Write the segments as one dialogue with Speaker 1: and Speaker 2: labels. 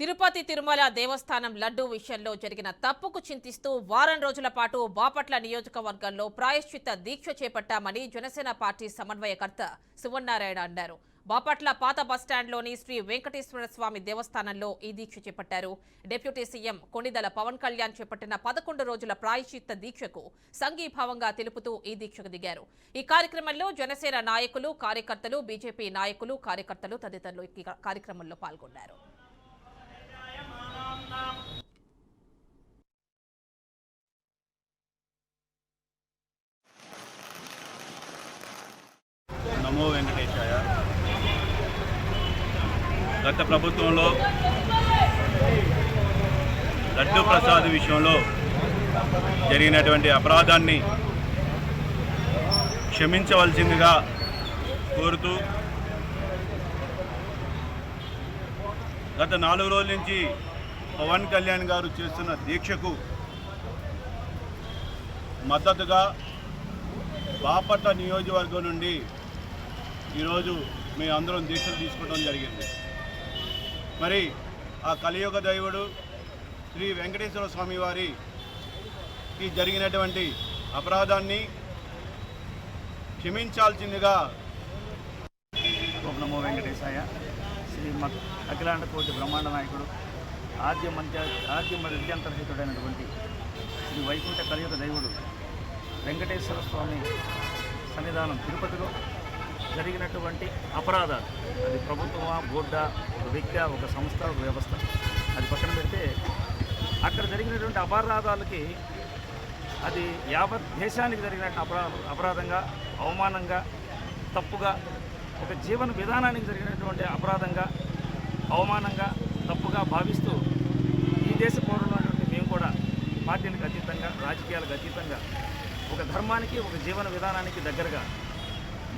Speaker 1: తిరుపతి తిరుమల దేవస్థానం లడ్డూ విషయంలో జరిగిన తప్పుకు చింతిస్తూ వారం రోజుల పాటు బాపట్ల నియోజకవర్గంలో ప్రాయశ్చిత్త దీక్ష చేపట్టామని జనసేన పార్టీ సమన్వయకర్త శివన్నారాయణ అన్నారు. బాపట్ల పాత బస్టాండ్లోని శ్రీ వెంకటేశ్వర స్వామి దేవస్థానంలో ఈ దీక్ష చేపట్టారు. డిప్యూటీ సీఎం కొణిదెల పవన్ కళ్యాణ్ చేపట్టిన 11 రోజుల ప్రాయశ్చిత్త దీక్షకు సంఘీభావంగా తెలుపుతూ ఈ దీక్షకు దిగారు. ఈ కార్యక్రమంలో జనసేన నాయకులు, కార్యకర్తలు, బీజేపీ నాయకులు, కార్యకర్తలు తదితరులు ఈ కార్యక్రమంలో పాల్గొన్నారు.
Speaker 2: నమో వెంకటేశాయ. గత ప్రభుత్వంలో లడ్డు ప్రసాద్ విషయంలో జరిగినటువంటి అపరాధాన్ని క్షమించవలసిందిగా కోరుతూ గత 4 రోజుల నుంచి పవన్ కళ్యాణ్ గారు చేస్తున్న దీక్షకు మద్దతుగా బాపట్ల నియోజకవర్గం నుండి ఈరోజు మేము అందరం దీక్షలు తీసుకోవడం జరిగింది. మరి ఆ కలియుగ దైవుడు శ్రీ వెంకటేశ్వర స్వామి వారికి జరిగినటువంటి అపరాధాన్ని క్షమించాల్సిందిగా.
Speaker 3: నమో వెంకటేశాయ. శ్రీమద్ అఖిలాండ కోటి బ్రహ్మాండ నాయకుడు ఆద్య విద్యాంతర్హితుడైనటువంటి శ్రీ వైకుంఠ కలియుగ దైవుడు వెంకటేశ్వర స్వామి సన్నిధానం తిరుపతిలో జరిగినటువంటి అపరాధాలు, అది ప్రభుత్వమా, బోర్డా, ఒక వ్యక్తి, ఒక సంస్థ, ఒక వ్యవస్థ, అది పక్కన పెడితే అక్కడ జరిగినటువంటి అపరాధాలకి అది యావత్ దేశానికి జరిగినట్టు అపరాధంగా, అవమానంగా, తప్పుగా, ఒక జీవన విధానానికి జరిగినటువంటి అపరాధంగా, అవమానంగా, తప్పుగా భావిస్తూ ఈ దేశ పౌరులైనటువంటి మేము కూడా పార్టీలకు అతీతంగా, రాజకీయాలకు అతీతంగా ఒక ధర్మానికి, ఒక జీవన విధానానికి దగ్గరగా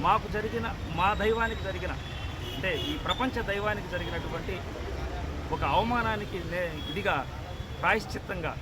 Speaker 3: మాకు జరిగిన, మా దైవానికి జరిగిన, అంటే ఈ ప్రపంచ దైవానికి జరిగినటువంటి ఒక అవమానానికి ఇదిగా ప్రాయశ్చిత్తంగా